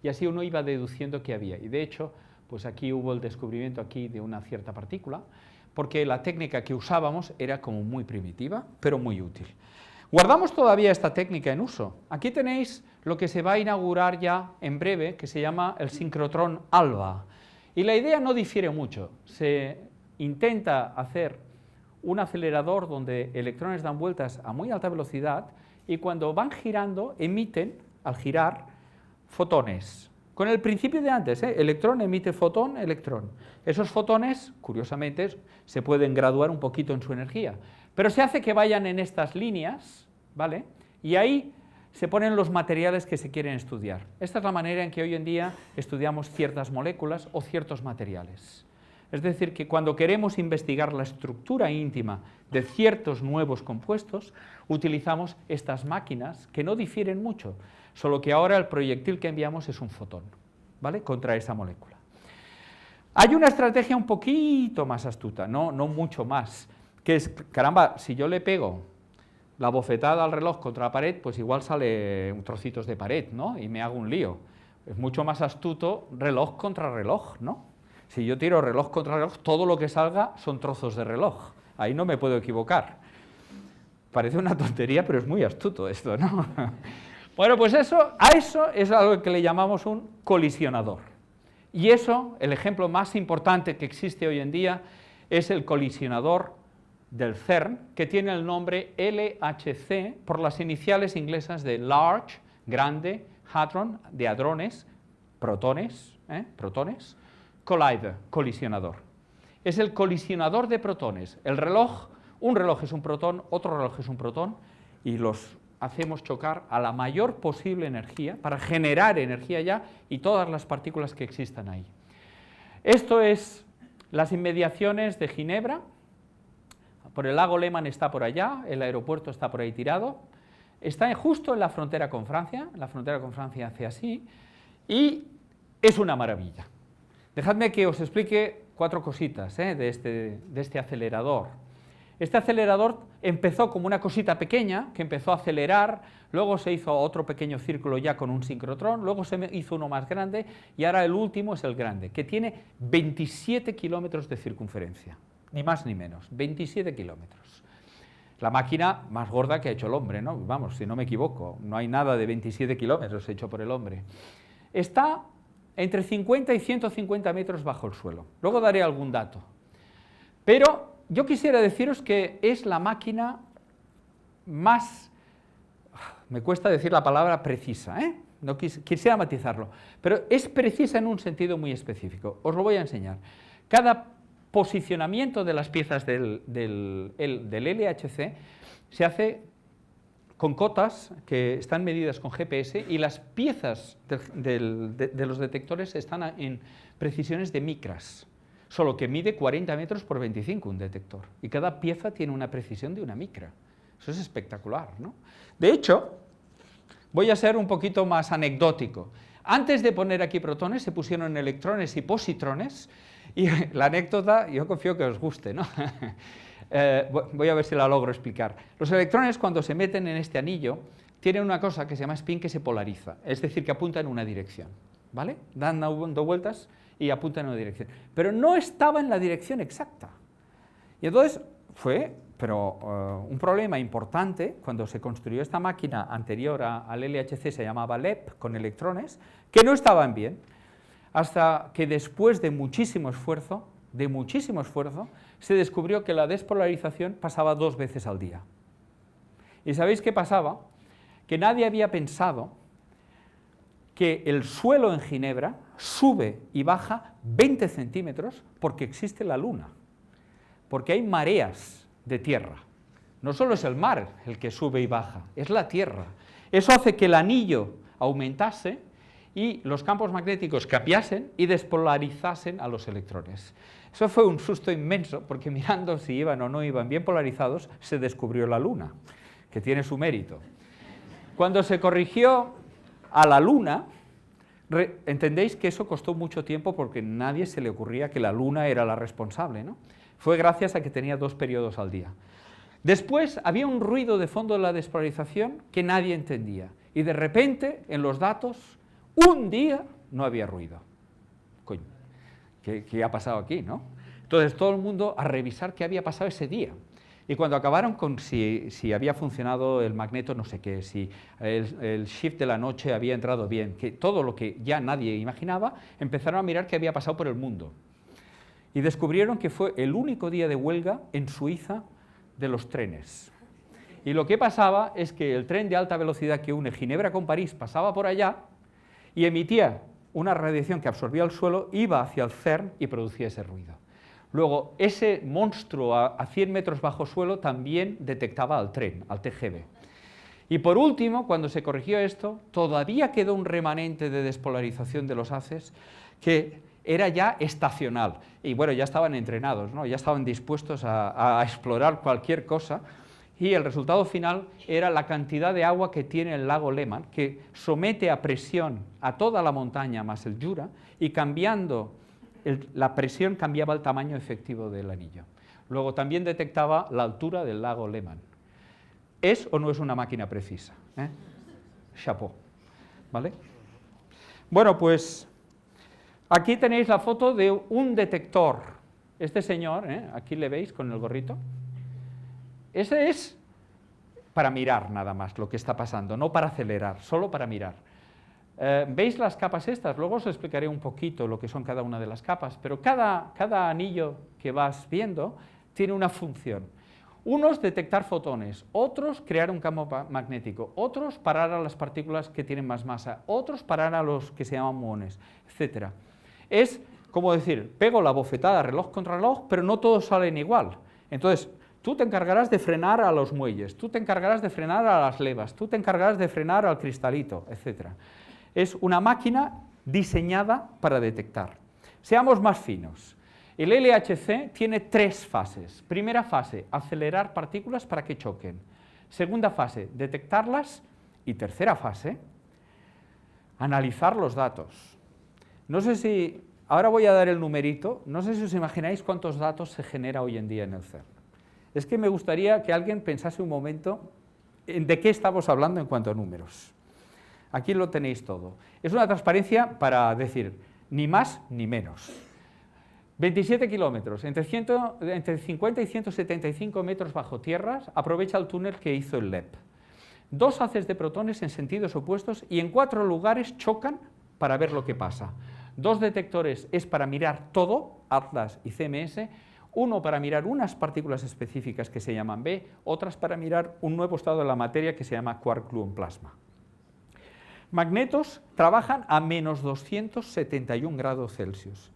y así uno iba deduciendo qué había. Y de hecho, pues aquí hubo el descubrimiento aquí de una cierta partícula, porque la técnica que usábamos era como muy primitiva, pero muy útil. Guardamos todavía esta técnica en uso. Aquí tenéis lo que se va a inaugurar ya en breve, que se llama el sincrotrón ALBA. Y la idea no difiere mucho. Se intenta hacer un acelerador donde electrones dan vueltas a muy alta velocidad y cuando van girando emiten, al girar, fotones. Con el principio de antes, electrón emite fotón, electrón. Esos fotones, curiosamente, se pueden graduar un poquito en su energía, pero se hace que vayan en estas líneas, ¿vale? Y ahí se ponen los materiales que se quieren estudiar. Esta es la manera en que hoy en día estudiamos ciertas moléculas o ciertos materiales. Es decir, que cuando queremos investigar la estructura íntima de ciertos nuevos compuestos, utilizamos estas máquinas que no difieren mucho, solo que ahora el proyectil que enviamos es un fotón, ¿vale?, contra esa molécula. Hay una estrategia un poquito más astuta, no mucho más, que es, caramba, si yo le pego la bofetada al reloj contra la pared, pues igual sale un trocitos de pared, ¿no?, y me hago un lío. Es mucho más astuto reloj contra reloj, ¿no? Si yo tiro reloj contra reloj, todo lo que salga son trozos de reloj. Ahí no me puedo equivocar. Parece una tontería, pero es muy astuto esto, ¿no? Bueno, pues a eso es algo que le llamamos un colisionador. Y eso, el ejemplo más importante que existe hoy en día, es el colisionador del CERN, que tiene el nombre LHC, por las iniciales inglesas de Large, grande, Hadron, de hadrones, protones, Collider, colisionador. Es el colisionador de protones. El reloj, un reloj es un protón, otro reloj es un protón, y los hacemos chocar a la mayor posible energía para generar energía ya y todas las partículas que existan ahí. Esto es las inmediaciones de Ginebra. Por el lago Léman está por allá, el aeropuerto está por ahí tirado. Está justo en la frontera con Francia hace así, y es una maravilla. Dejadme que os explique 4 cositas de este acelerador. Este acelerador empezó como una cosita pequeña que empezó a acelerar, luego se hizo otro pequeño círculo ya con un sincrotrón, luego se hizo uno más grande y ahora el último es el grande, que tiene 27 kilómetros de circunferencia, ni más ni menos, 27 kilómetros. La máquina más gorda que ha hecho el hombre, ¿no? Vamos, si no me equivoco, no hay nada de 27 kilómetros hecho por el hombre. Está entre 50 y 150 metros bajo el suelo. Luego daré algún dato. Pero yo quisiera deciros que es la máquina más, me cuesta decir la palabra precisa, no quisiera matizarlo, pero es precisa en un sentido muy específico. Os lo voy a enseñar. Cada posicionamiento de las piezas del LHC se hace con cotas que están medidas con GPS y las piezas de los detectores están en precisiones de micras, solo que mide 40 metros por 25 un detector, y cada pieza tiene una precisión de una micra. Eso es espectacular, ¿no? De hecho, voy a ser un poquito más anecdótico. Antes de poner aquí protones se pusieron electrones y positrones, y la anécdota, yo confío que os guste, ¿no? Voy a ver si la logro explicar. Los electrones, cuando se meten en este anillo, tienen una cosa que se llama spin, que se polariza, es decir, que apunta en una dirección, ¿vale? Dan dando vueltas y apuntan en una dirección, pero no estaba en la dirección exacta. Y entonces fue un problema importante cuando se construyó esta máquina anterior al LHC, se llamaba LEP, con electrones, que no estaban bien, hasta que después de muchísimo esfuerzo, se descubrió que la despolarización pasaba 2 veces al día. ¿Y sabéis qué pasaba? Que nadie había pensado que el suelo en Ginebra sube y baja 20 centímetros porque existe la Luna, porque hay mareas de tierra. No solo es el mar el que sube y baja, es la Tierra. Eso hace que el anillo aumentase y los campos magnéticos cambiasen y despolarizasen a los electrones. Eso fue un susto inmenso, porque mirando si iban o no iban bien polarizados, se descubrió la Luna, que tiene su mérito. Cuando se corrigió a la Luna, entendéis que eso costó mucho tiempo porque a nadie se le ocurría que la Luna era la responsable, ¿no? Fue gracias a que tenía 2 periodos al día. Después había un ruido de fondo de la despolarización que nadie entendía, y de repente en los datos Un día no había ruido. Coño, ¿qué ha pasado aquí, no? Entonces todo el mundo a revisar qué había pasado ese día. Y cuando acabaron con si había funcionado el magneto, no sé qué, si el shift de la noche había entrado bien, que todo lo que ya nadie imaginaba, empezaron a mirar qué había pasado por el mundo. Y descubrieron que fue el único día de huelga en Suiza de los trenes. Y lo que pasaba es que el tren de alta velocidad que une Ginebra con París pasaba por allá y emitía una radiación que absorbía el suelo, iba hacia el CERN y producía ese ruido. Luego, ese monstruo a 100 metros bajo suelo también detectaba al tren, al TGV. Y por último, cuando se corrigió esto, todavía quedó un remanente de despolarización de los haces que era ya estacional. Y bueno, ya estaban entrenados, ¿no? Ya estaban dispuestos a explorar cualquier cosa. Y el resultado final era la cantidad de agua que tiene el lago Léman, que somete a presión a toda la montaña más el Jura, y cambiando la presión cambiaba el tamaño efectivo del anillo. Luego también detectaba la altura del lago Léman. ¿Es o no es una máquina precisa? Chapeau. ¿Vale? Bueno, pues aquí tenéis la foto de un detector. Este señor, aquí le veis con el gorrito. Ese es para mirar nada más lo que está pasando, no para acelerar, solo para mirar. ¿Veis las capas estas? Luego os explicaré un poquito lo que son cada una de las capas, pero cada anillo que vas viendo tiene una función. Unos detectar fotones, otros crear un campo magnético, otros parar a las partículas que tienen más masa, otros parar a los que se llaman muones, etc. Es como decir, pego la bofetada reloj contra reloj, pero no todos salen igual. Entonces, tú te encargarás de frenar a los muelles, tú te encargarás de frenar a las levas, tú te encargarás de frenar al cristalito, etc. Es una máquina diseñada para detectar. Seamos más finos. El LHC tiene 3 fases. Primera fase, acelerar partículas para que choquen. Segunda fase, detectarlas. Y tercera fase, analizar los datos. No sé si, ahora voy a dar el numerito, no sé si os imagináis cuántos datos se genera hoy en día en el CERN. Es que me gustaría que alguien pensase un momento en de qué estamos hablando en cuanto a números. Aquí lo tenéis todo. Es una transparencia para decir ni más ni menos. 27 kilómetros, entre 50 y 175 metros bajo tierra, aprovecha el túnel que hizo el LEP. 2 haces de protones en sentidos opuestos y en 4 lugares chocan para ver lo que pasa. 2 detectores es para mirar todo, Atlas y CMS, uno para mirar unas partículas específicas que se llaman B, otras para mirar un nuevo estado de la materia que se llama quark-gluon plasma. Magnetos trabajan a menos 271 grados Celsius,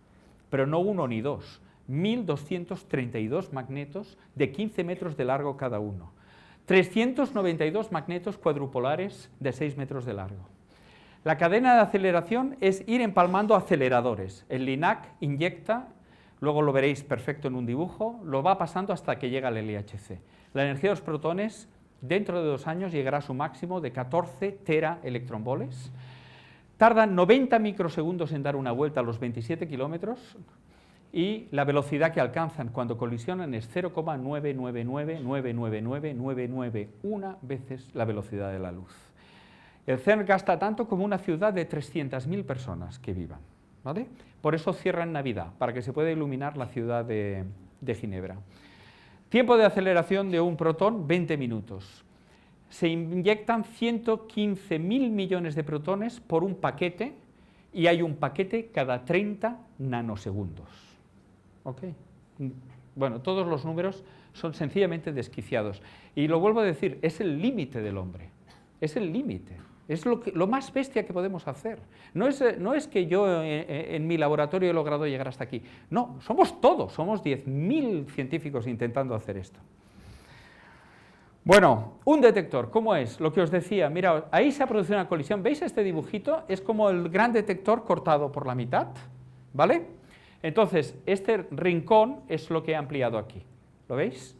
pero no 1 ni 2, 1232 magnetos de 15 metros de largo cada uno, 392 magnetos cuadrupolares de 6 metros de largo. La cadena de aceleración es ir empalmando aceleradores. El LINAC inyecta, luego lo veréis perfecto en un dibujo, lo va pasando hasta que llega al LHC. La energía de los protones dentro de 2 años llegará a su máximo de 14 teraelectronvoles. Tardan 90 microsegundos en dar una vuelta a los 27 kilómetros y la velocidad que alcanzan cuando colisionan es 0,9999999991 veces la velocidad de la luz. El CERN gasta tanto como una ciudad de 300.000 personas que vivan, ¿vale? Por eso cierran Navidad, para que se pueda iluminar la ciudad de Ginebra. Tiempo de aceleración de un protón, 20 minutos. Se inyectan 115.000 millones de protones por un paquete y hay un paquete cada 30 nanosegundos. ¿Ok? Bueno, todos los números son sencillamente desquiciados. Y lo vuelvo a decir, es el límite del hombre. Es el límite. Es lo más bestia que podemos hacer. No es que yo en mi laboratorio he logrado llegar hasta aquí. No, somos todos, somos 10.000 científicos intentando hacer esto. Bueno, un detector, ¿cómo es? Lo que os decía, mira, ahí se ha producido una colisión. ¿Veis este dibujito? Es como el gran detector cortado por la mitad, ¿vale? Entonces, este rincón es lo que he ampliado aquí. ¿Lo veis?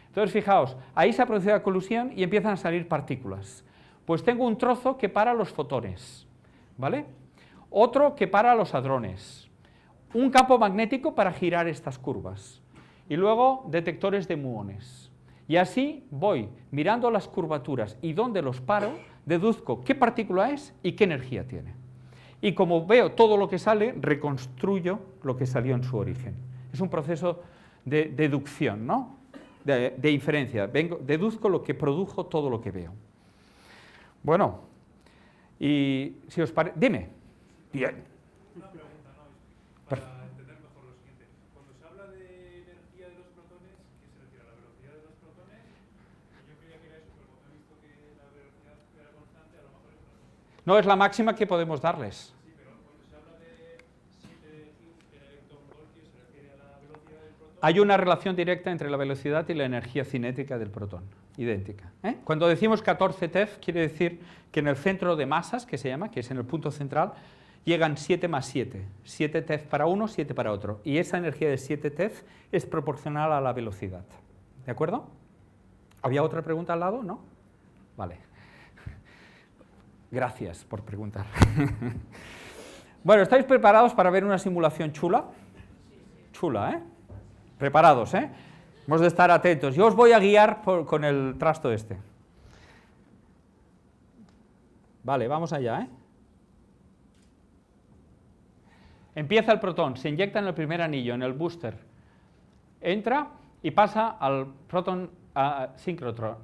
Entonces, fijaos, ahí se ha producido la colisión y empiezan a salir partículas. Pues tengo un trozo que para los fotones, ¿vale? Otro que para los hadrones, un campo magnético para girar estas curvas y luego detectores de muones. Y así voy mirando las curvaturas y dónde los paro, deduzco qué partícula es y qué energía tiene. y como veo todo lo que sale, reconstruyo lo que salió en su origen. Es un proceso de deducción, ¿no? De inferencia. Deduzco lo que produjo todo lo que veo. Bueno, y si os parece... Dime. Bien. Una pregunta, ¿no? Para entender mejor lo siguiente. Cuando se habla de energía de los protones, ¿qué se refiere a la velocidad de los protones? Yo creía que era eso, pero como he visto que la velocidad era constante, a lo mejor es una cosa. No, es la máxima que podemos darles. Sí, pero cuando se habla de 7 electronvoltios, ¿se refiere a la velocidad del protón? Hay una relación directa entre la velocidad y la energía cinética del protón, idéntica. Cuando decimos 14 TeV, quiere decir que en el centro de masas, que se llama, que es en el punto central, llegan 7 más 7. 7 TeV para uno, 7 para otro. Y esa energía de 7 TeV es proporcional a la velocidad. ¿De acuerdo? ¿Había otra pregunta al lado? ¿No? Vale. Gracias por preguntar. Bueno, ¿estáis preparados para ver una simulación chula? Chula, ¿eh? Preparados, ¿eh? Hemos de estar atentos. Yo os voy a guiar con el trasto este. Vale, vamos allá, ¿eh? Empieza el protón, se inyecta en el primer anillo, en el booster. Entra y pasa al proton síncrotron.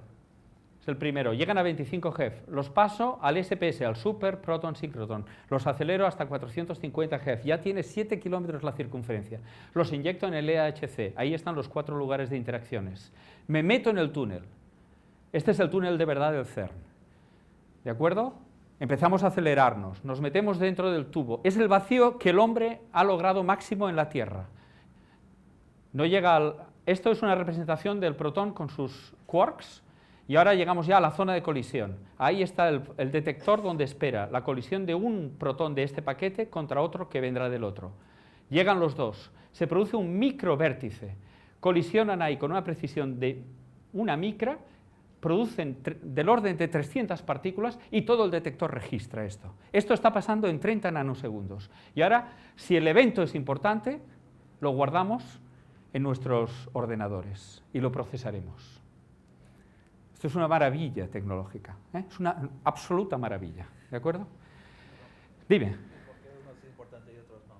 Es el primero. Llegan a 25 GeV. Los paso al SPS, al super proton síncrotron. Los acelero hasta 450 GeV. Ya tiene 7 kilómetros la circunferencia. Los inyecto en el LHC. Ahí están los 4 lugares de interacciones. Me meto en el túnel. Este es el túnel de verdad del CERN. ¿De acuerdo? Empezamos a acelerarnos, nos metemos dentro del tubo. Es el vacío que el hombre ha logrado máximo en la Tierra. No llega Esto es una representación del protón con sus quarks, y ahora llegamos ya a la zona de colisión. Ahí está el detector donde espera la colisión de un protón de este paquete contra otro que vendrá del otro. Llegan los dos, se produce un microvértice, colisionan ahí con una precisión de una micra, producen del orden de 300 partículas y todo el detector registra esto. Esto está pasando en 30 nanosegundos. Y ahora, si el evento es importante, lo guardamos en nuestros ordenadores y lo procesaremos. Esto es una maravilla tecnológica, ¿eh? Es una absoluta maravilla, ¿de acuerdo? Dime. ¿Por qué unos es importante y otros no?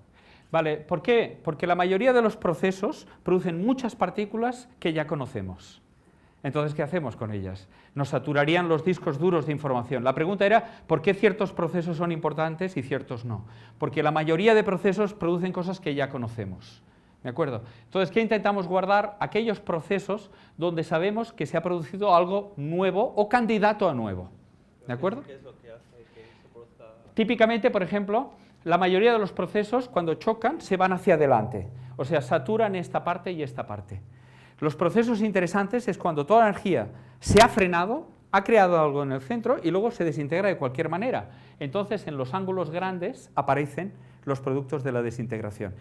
Vale, ¿por qué? Porque la mayoría de los procesos producen muchas partículas que ya conocemos. Entonces, ¿qué hacemos con ellas? Nos saturarían los discos duros de información. La pregunta era, ¿por qué ciertos procesos son importantes y ciertos no? Porque la mayoría de procesos producen cosas que ya conocemos. ¿De acuerdo? Entonces, ¿qué intentamos guardar? Aquellos procesos donde sabemos que se ha producido algo nuevo o candidato a nuevo. ¿De acuerdo? ¿Qué es lo que hace que se produzca? Típicamente, por ejemplo, la mayoría de los procesos, cuando chocan, se van hacia adelante. O sea, saturan esta parte y esta parte. Los procesos interesantes es cuando toda la energía se ha frenado, ha creado algo en el centro y luego se desintegra de cualquier manera. Entonces, en los ángulos grandes aparecen los productos de la desintegración.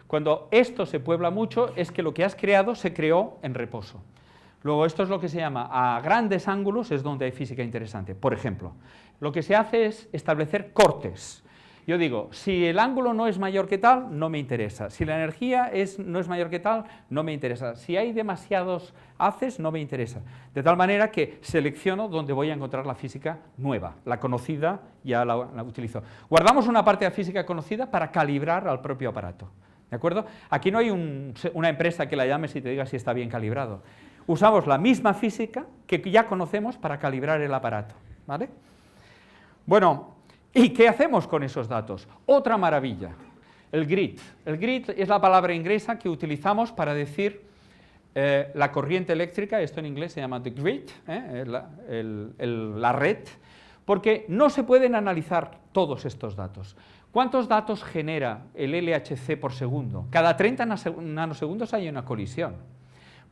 Cuando esto se puebla mucho, es que lo que has creado se creó en reposo. Luego, esto es lo que se llama, a grandes ángulos es donde hay física interesante. Por ejemplo, lo que se hace es establecer cortes. Yo digo, si el ángulo no es mayor que tal, no me interesa. Si la energía no es mayor que tal, no me interesa. Si hay demasiados haces, no me interesa. De tal manera que selecciono donde voy a encontrar la física nueva. La conocida ya la utilizo. Guardamos una parte de la física conocida para calibrar al propio aparato. ¿De acuerdo? Aquí no hay una empresa que la llames y te diga si está bien calibrado. Usamos la misma física que ya conocemos para calibrar el aparato. ¿Vale? Bueno, ¿y qué hacemos con esos datos? Otra maravilla, el grid. El grid es la palabra inglesa que utilizamos para decir la corriente eléctrica, esto en inglés se llama the grid, la red, porque no se pueden analizar todos estos datos. ¿Cuántos datos genera el LHC por segundo? Cada 30 nanosegundos hay una colisión.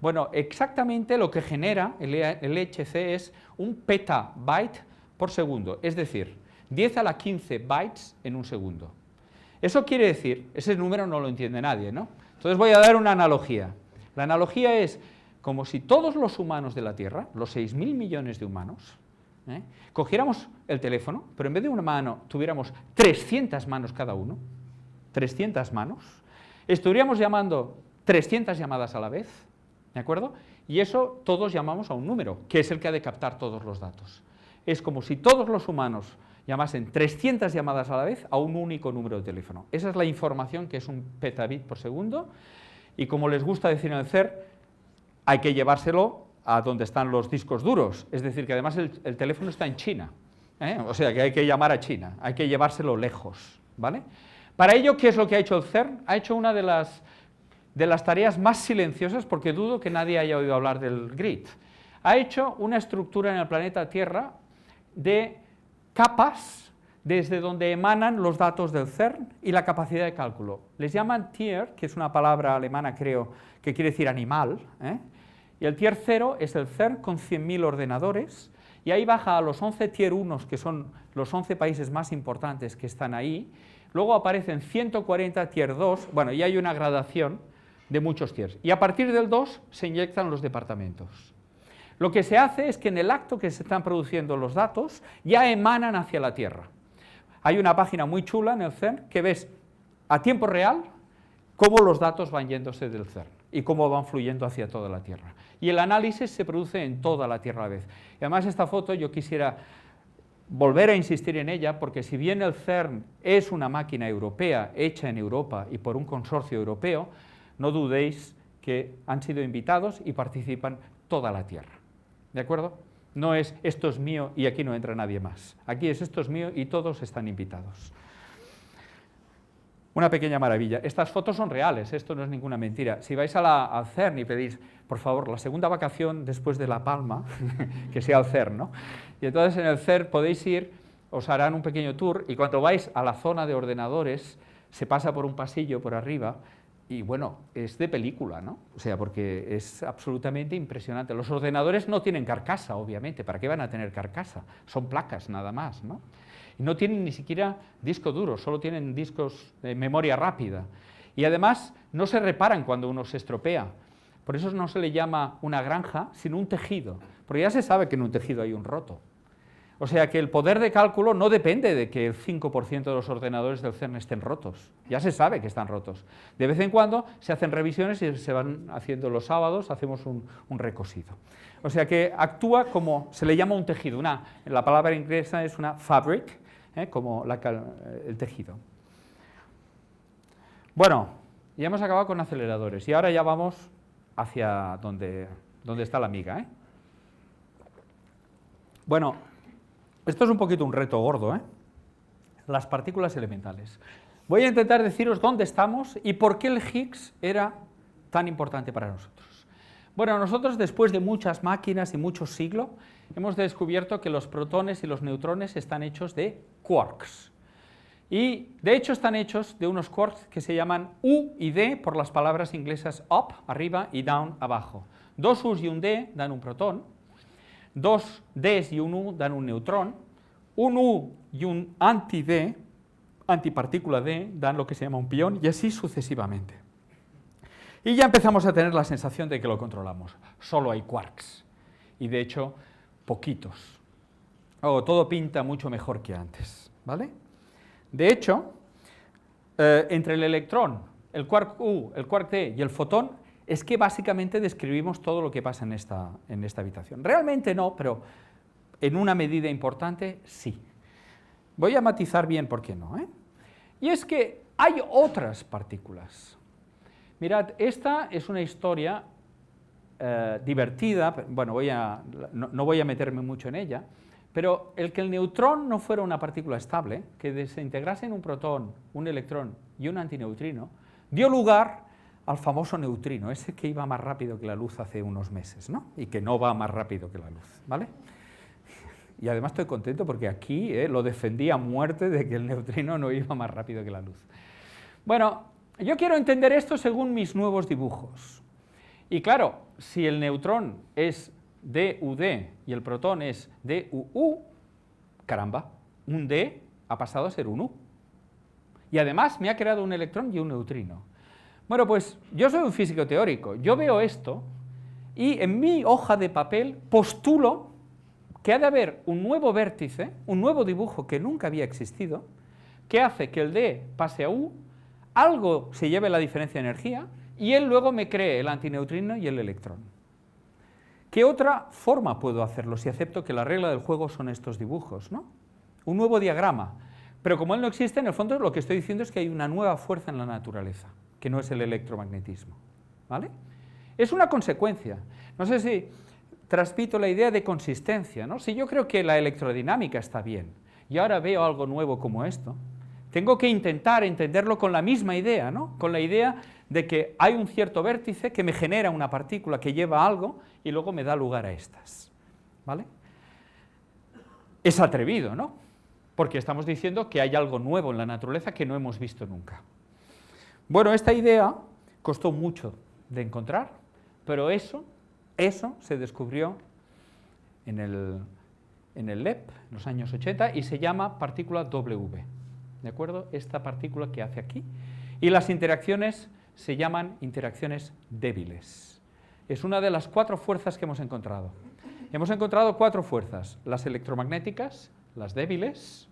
Bueno, exactamente lo que genera el LHC es un petabyte por segundo, es decir, 10 a la 15 bytes en un segundo. Eso quiere decir, ese número no lo entiende nadie, ¿no? Entonces voy a dar una analogía. La analogía es como si todos los humanos de la Tierra, los 6.000 millones de humanos, cogiéramos el teléfono, pero en vez de una mano tuviéramos 300 manos cada uno, 300 manos, estaríamos llamando 300 llamadas a la vez, ¿de acuerdo? Y eso todos llamamos a un número, que es el que ha de captar todos los datos. Es como si todos los humanos llamasen 300 llamadas a la vez a un único número de teléfono. Esa es la información, que es un petabit por segundo, y como les gusta decir en el CERN, hay que llevárselo a donde están los discos duros, es decir, que además el teléfono está en China, o sea que hay que llamar a China, hay que llevárselo lejos, ¿vale? Para ello, ¿qué es lo que ha hecho el CERN? Ha hecho una de las tareas más silenciosas, porque dudo que nadie haya oído hablar del grid. Ha hecho una estructura en el planeta Tierra de capas desde donde emanan los datos del CERN y la capacidad de cálculo. Les llaman Tier, que es una palabra alemana, creo, que quiere decir animal, y el Tier 0 es el CERN con 100.000 ordenadores, y ahí baja a los 11 Tier 1, que son los 11 países más importantes que están ahí. Luego aparecen 140 Tier 2, bueno, y hay una gradación de muchos tiers, y a partir del 2 se inyectan los departamentos. Lo que se hace es que en el acto que se están produciendo los datos, ya emanan hacia la Tierra. Hay una página muy chula en el CERN que ves a tiempo real cómo los datos van yéndose del CERN y cómo van fluyendo hacia toda la Tierra. Y el análisis se produce en toda la Tierra a la vez. Y además esta foto yo quisiera volver a insistir en ella, porque si bien el CERN es una máquina europea hecha en Europa y por un consorcio europeo, no dudéis que han sido invitados y participan toda la Tierra. ¿De acuerdo? No es esto es mío y aquí no entra nadie más. Aquí es esto es mío y todos están invitados. Una pequeña maravilla. Estas fotos son reales, esto no es ninguna mentira. Si vais al CERN y pedís, por favor, la segunda vacación después de La Palma, que sea al CERN, ¿no? Y entonces en el CERN podéis ir, os harán un pequeño tour, y cuando vais a la zona de ordenadores, se pasa por un pasillo por arriba, y bueno, es de película, ¿no? O sea, porque es absolutamente impresionante. Los ordenadores no tienen carcasa, obviamente. ¿Para qué van a tener carcasa? Son placas nada más, ¿no? Y no tienen ni siquiera disco duro, solo tienen discos de memoria rápida. Y además no se reparan cuando uno se estropea. Por eso no se le llama una granja, sino un tejido. Porque ya se sabe que en un tejido hay un roto. O sea que el poder de cálculo no depende de que el 5% de los ordenadores del CERN estén rotos. Ya se sabe que están rotos. De vez en cuando se hacen revisiones y se van haciendo los sábados, hacemos un recosido. O sea que actúa como, se le llama un tejido. La palabra inglesa es una fabric, como el tejido. Bueno, ya hemos acabado con aceleradores y ahora ya vamos hacia donde está la miga. Bueno, esto es un poquito un reto gordo, las partículas elementales. Voy a intentar deciros dónde estamos y por qué el Higgs era tan importante para nosotros. Bueno, nosotros después de muchas máquinas y muchos siglos, hemos descubierto que los protones y los neutrones están hechos de quarks. Y de hecho están hechos de unos quarks que se llaman U y D por las palabras inglesas up, arriba, y down, abajo. Dos U's y un D dan un protón. Dos Ds y un U dan un neutrón, un U y un anti-D, antipartícula D, dan lo que se llama un pión, y así sucesivamente. Y ya empezamos a tener la sensación de que lo controlamos. Solo hay quarks, y de hecho, poquitos. Todo pinta mucho mejor que antes, ¿vale? De hecho, entre el electrón, el quark U, el quark D y el fotón, es que básicamente describimos todo lo que pasa en esta habitación. Realmente no, pero en una medida importante sí. Voy a matizar bien por qué no. Y es que hay otras partículas. Mirad, esta es una historia divertida, bueno, no voy a meterme mucho en ella, pero el que el neutrón no fuera una partícula estable, que se integrase en un protón, un electrón y un antineutrino, dio lugar al famoso neutrino, ese que iba más rápido que la luz hace unos meses, ¿no? Y que no va más rápido que la luz, ¿vale? Y además estoy contento porque aquí lo defendí a muerte de que el neutrino no iba más rápido que la luz. Bueno, yo quiero entender esto según mis nuevos dibujos. Y claro, si el neutrón es DUD y el protón es DUU, caramba, un D ha pasado a ser un U. Y además me ha creado un electrón y un neutrino. Bueno, pues yo soy un físico teórico, yo veo esto y en mi hoja de papel postulo que ha de haber un nuevo vértice, un nuevo dibujo que nunca había existido, que hace que el D pase a U, algo se lleve la diferencia de energía y él luego me cree el antineutrino y el electrón. ¿Qué otra forma puedo hacerlo si acepto que la regla del juego son estos dibujos, ¿no? un nuevo diagrama. Pero como él no existe, en el fondo lo que estoy diciendo es que hay una nueva fuerza en la naturaleza, que no es el electromagnetismo, ¿vale? Es una consecuencia. No sé si transmito la idea de consistencia, ¿no? Si yo creo que la electrodinámica está bien y ahora veo algo nuevo como esto, tengo que intentar entenderlo con la misma idea, ¿no? Con la idea de que hay un cierto vértice que me genera una partícula que lleva algo y luego me da lugar a estas, ¿vale? Es atrevido, ¿no? Porque estamos diciendo que hay algo nuevo en la naturaleza que no hemos visto nunca. Bueno, esta idea costó mucho de encontrar, pero eso se descubrió en el LEP, en los años 80, y se llama partícula W, ¿de acuerdo? Esta partícula que hace aquí. Y las interacciones se llaman interacciones débiles. Es una de las 4 fuerzas que hemos encontrado. Hemos encontrado 4 fuerzas: las electromagnéticas, las débiles,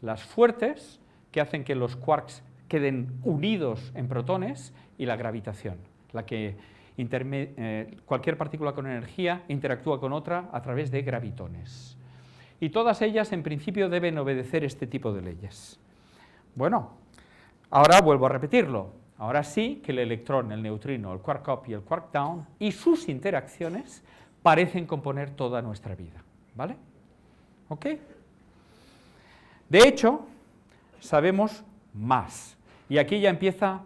las fuertes, que hacen que los quarks queden unidos en protones, y la gravitación, la que cualquier partícula con energía interactúa con otra a través de gravitones. Y todas ellas, en principio, deben obedecer este tipo de leyes. Bueno, ahora vuelvo a repetirlo. Ahora sí que el electrón, el neutrino, el quark up y el quark down y sus interacciones parecen componer toda nuestra vida, ¿vale? ¿Ok? De hecho, sabemos más. Y aquí ya empieza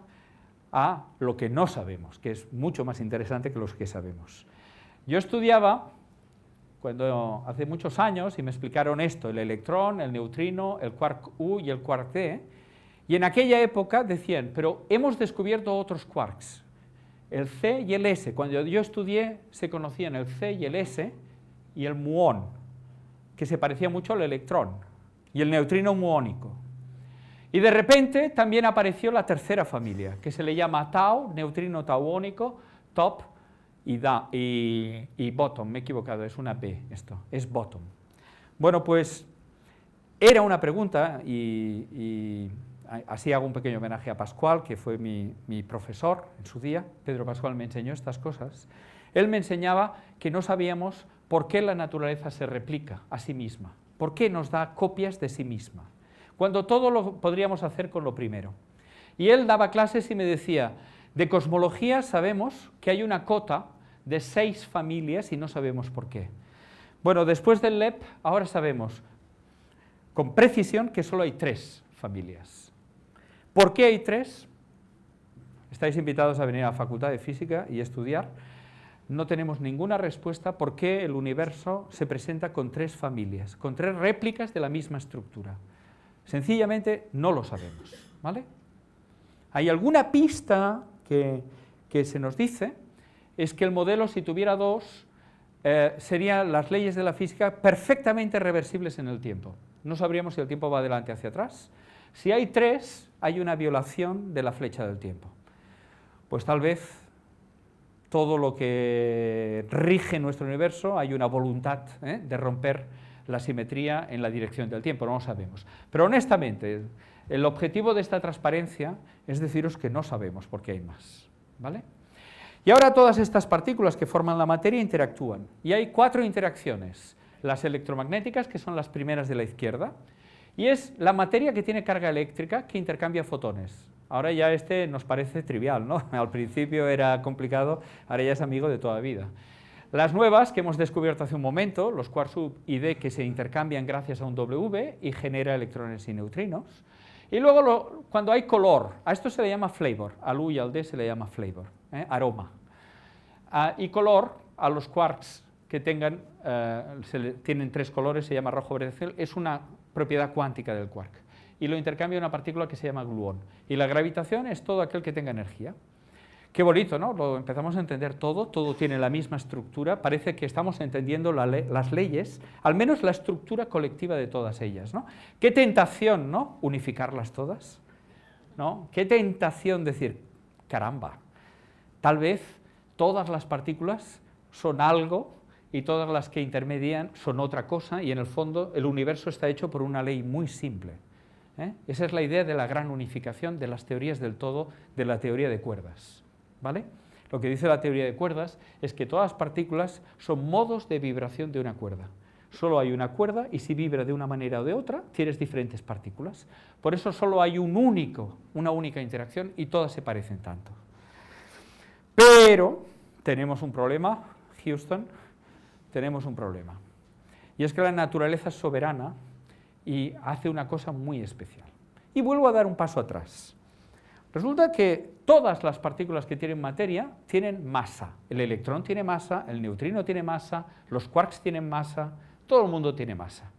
a lo que no sabemos, que es mucho más interesante que lo que sabemos. Yo estudiaba, hace muchos años, y me explicaron esto: el electrón, el neutrino, el quark U y el quark D, y en aquella época decían, pero hemos descubierto otros quarks, el C y el S. Cuando yo estudié se conocían el C y el S y el muón, que se parecía mucho al electrón, y el neutrino muónico. Y de repente también apareció la tercera familia, que se le llama tau, neutrino tauónico, top y bottom. Me he equivocado, es una B esto, es bottom. Bueno, pues era una pregunta, y así hago un pequeño homenaje a Pascual, que fue mi profesor en su día. Pedro Pascual me enseñó estas cosas. Él me enseñaba que no sabíamos por qué la naturaleza se replica a sí misma, por qué nos da copias de sí misma, cuando todo lo podríamos hacer con lo primero. Y él daba clases y me decía, de cosmología sabemos que hay una cota de 6 familias y no sabemos por qué. Bueno, después del LEP, ahora sabemos con precisión que solo hay 3 familias. ¿Por qué hay 3? Estáis invitados a venir a la Facultad de Física y estudiar. No tenemos ninguna respuesta por qué el universo se presenta con 3 familias, con 3 réplicas de la misma estructura. Sencillamente no lo sabemos, ¿vale? Hay alguna pista que se nos dice, es que el modelo, si tuviera 2, serían las leyes de la física perfectamente reversibles en el tiempo. No sabríamos si el tiempo va adelante o hacia atrás. Si hay 3, hay una violación de la flecha del tiempo. Pues tal vez todo lo que rige nuestro universo, hay una voluntad de romper la simetría en la dirección del tiempo, no lo sabemos. Pero honestamente, el objetivo de esta transparencia es deciros que no sabemos por qué hay más, ¿vale? Y ahora todas estas partículas que forman la materia interactúan, y hay 4 interacciones: las electromagnéticas, que son las primeras de la izquierda, y es la materia que tiene carga eléctrica que intercambia fotones. Ahora ya nos parece trivial, ¿no? Al principio era complicado, ahora ya es amigo de toda vida. Las nuevas que hemos descubierto hace un momento, los quarks sub y D, que se intercambian gracias a un W y genera electrones y neutrinos. Y luego cuando hay color, a esto se le llama flavor, al U y al D se le llama flavor, aroma. Y color, a los quarks que tienen 3 colores, se llama rojo, verde, azul, es una propiedad cuántica del quark. Y lo intercambia una partícula que se llama gluón. Y la gravitación es todo aquel que tenga energía. Qué bonito, ¿no? Lo empezamos a entender todo tiene la misma estructura, parece que estamos entendiendo las leyes, al menos la estructura colectiva de todas ellas, ¿no? Qué tentación, ¿no? Unificarlas todas, ¿no? Qué tentación decir, caramba, tal vez todas las partículas son algo y todas las que intermedian son otra cosa, y en el fondo el universo está hecho por una ley muy simple. Esa es la idea de la gran unificación de las teorías del todo, de la teoría de cuerdas, ¿vale? Lo que dice la teoría de cuerdas es que todas las partículas son modos de vibración de una cuerda. solo hay una cuerda y si vibra de una manera o de otra, tienes diferentes partículas. Por eso solo hay una única interacción y todas se parecen tanto. Pero tenemos un problema, Houston, tenemos un problema. Y es que la naturaleza es soberana y hace una cosa muy especial. Y vuelvo a dar un paso atrás. Resulta que todas las partículas que tienen materia tienen masa. El electrón tiene masa, el neutrino tiene masa, los quarks tienen masa, todo el mundo tiene masa.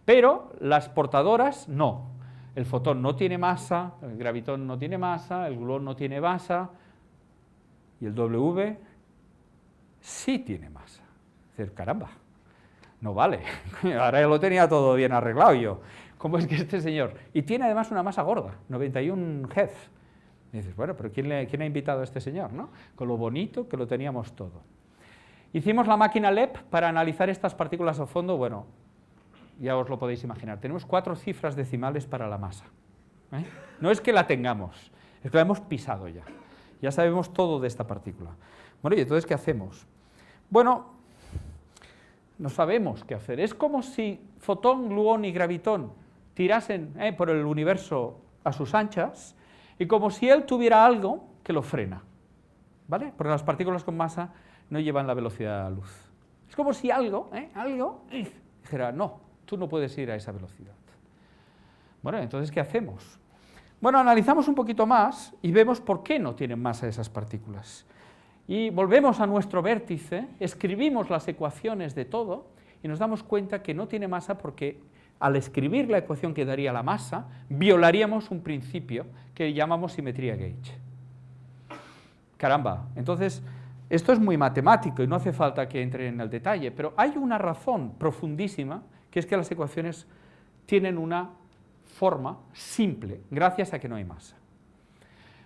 Pero las portadoras no. El fotón no tiene masa, el gravitón no tiene masa, el gluón no tiene masa, y el W sí tiene masa. Es decir, caramba, no vale, ahora ya lo tenía todo bien arreglado yo. ¿Cómo es que este señor? Y tiene además una masa gorda, 91 Hz. Y dices, bueno, pero ¿quién ha invitado a este señor, no? Con lo bonito que lo teníamos todo. Hicimos la máquina LEP para analizar estas partículas a fondo. Bueno, ya os lo podéis imaginar. Tenemos 4 cifras decimales para la masa. No es que la tengamos, es que la hemos pisado ya. Ya sabemos todo de esta partícula. Bueno, ¿y entonces qué hacemos? Bueno, no sabemos qué hacer. Es como si fotón, gluón y gravitón tirasen por el universo a sus anchas y como si él tuviera algo que lo frena, ¿vale? Porque las partículas con masa no llevan la velocidad de la luz. Es como si algo dijera, no, tú no puedes ir a esa velocidad. Bueno, entonces, ¿qué hacemos? Bueno, analizamos un poquito más y vemos por qué no tienen masa esas partículas. Y volvemos a nuestro vértice, escribimos las ecuaciones de todo y nos damos cuenta que no tiene masa porque al escribir la ecuación que daría la masa, violaríamos un principio que llamamos simetría gauge. Caramba, entonces esto es muy matemático y no hace falta que entre en el detalle, pero hay una razón profundísima, que es que las ecuaciones tienen una forma simple, gracias a que no hay masa.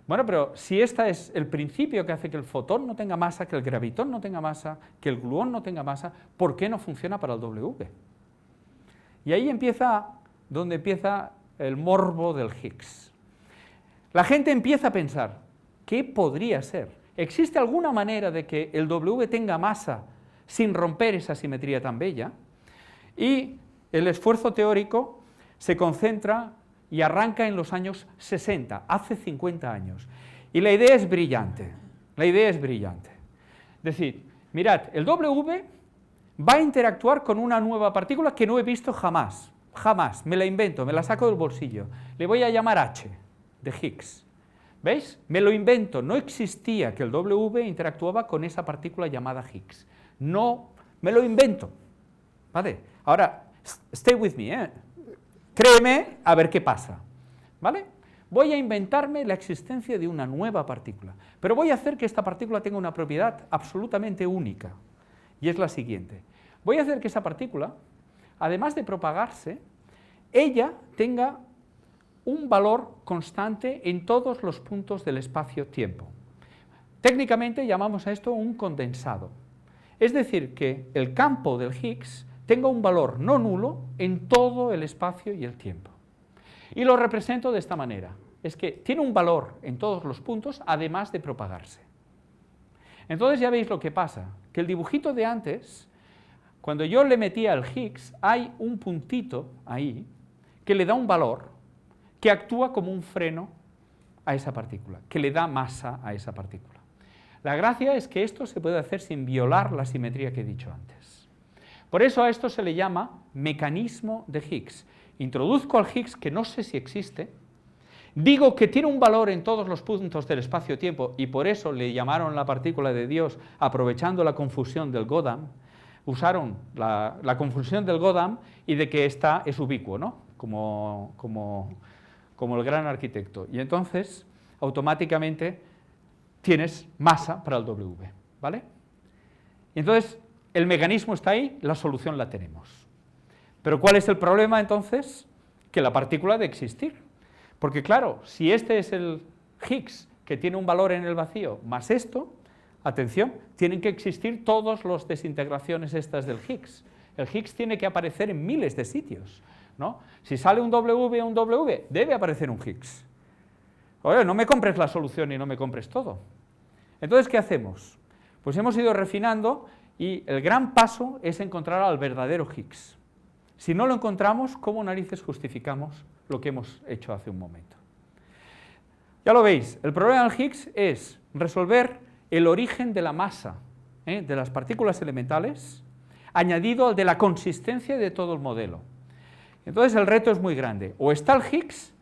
Bueno, pero si este es el principio que hace que el fotón no tenga masa, que el gravitón no tenga masa, que el gluón no tenga masa, ¿por qué no funciona para el W? Y ahí empieza donde empieza el morbo del Higgs. La gente empieza a pensar, ¿qué podría ser? ¿Existe alguna manera de que el W tenga masa sin romper esa simetría tan bella? Y el esfuerzo teórico se concentra y arranca en los años 60, hace 50 años. Y la idea es brillante, Es decir, mirad, el W va a interactuar con una nueva partícula que no he visto jamás, me la invento, me la saco del bolsillo. Le voy a llamar H, de Higgs. ¿Veis? Me lo invento, no existía que el W interactuaba con esa partícula llamada Higgs. No, me lo invento. ¿Vale? Ahora, stay with me, Créeme a ver qué pasa, ¿vale? Voy a inventarme la existencia de una nueva partícula, pero voy a hacer que esta partícula tenga una propiedad absolutamente única, y es la siguiente. Voy a hacer que esa partícula, además de propagarse, ella tenga un valor constante en todos los puntos del espacio-tiempo. Técnicamente llamamos a esto un condensado. Es decir, que el campo del Higgs tenga un valor no nulo en todo el espacio y el tiempo. Y lo represento de esta manera. Es que tiene un valor en todos los puntos, además de propagarse. Entonces ya veis lo que pasa, que el dibujito de antes, cuando yo le metía al Higgs, hay un puntito ahí que le da un valor, que actúa como un freno a esa partícula, que le da masa a esa partícula. La gracia es que esto se puede hacer sin violar la simetría que he dicho antes. Por eso a esto se le llama mecanismo de Higgs. Introduzco al Higgs, que no sé si existe, digo que tiene un valor en todos los puntos del espacio-tiempo y por eso le llamaron la partícula de Dios, aprovechando la confusión del Gödel, usaron la confusión del Gödel y de que esta es ubicuo, ¿no? Como el gran arquitecto. Y entonces, automáticamente, tienes masa para el W, ¿vale? Y entonces, el mecanismo está ahí, la solución la tenemos. Pero ¿cuál es el problema entonces? Que la partícula ha de existir. Porque claro, si este es el Higgs, que tiene un valor en el vacío, más esto, atención, tienen que existir todas las desintegraciones estas del Higgs. El Higgs tiene que aparecer en miles de sitios, ¿no? Si sale un W, debe aparecer un Higgs. Oye, no me compres la solución y no me compres todo. Entonces, ¿qué hacemos? Pues hemos ido refinando Y el gran paso es encontrar al verdadero Higgs. Si no lo encontramos, ¿cómo narices justificamos lo que hemos hecho hace un momento? Ya lo veis, el problema del Higgs es resolver el origen de la masa de las partículas elementales añadido al de la consistencia de todo el modelo. Entonces el reto es muy grande. O está el Higgs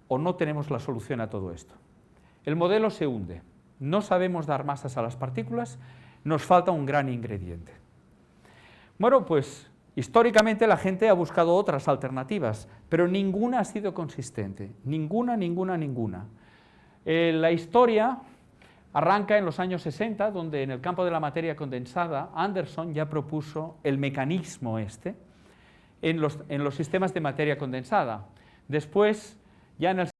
o no tenemos la solución a todo esto. El modelo se hunde. No sabemos dar masas a las partículas, nos falta un gran ingrediente. Bueno, pues históricamente la gente ha buscado otras alternativas, pero ninguna ha sido consistente. Ninguna. La historia arranca en los años 60, donde en el campo de la materia condensada, Anderson ya propuso el mecanismo en los sistemas de materia condensada. Después, ya en el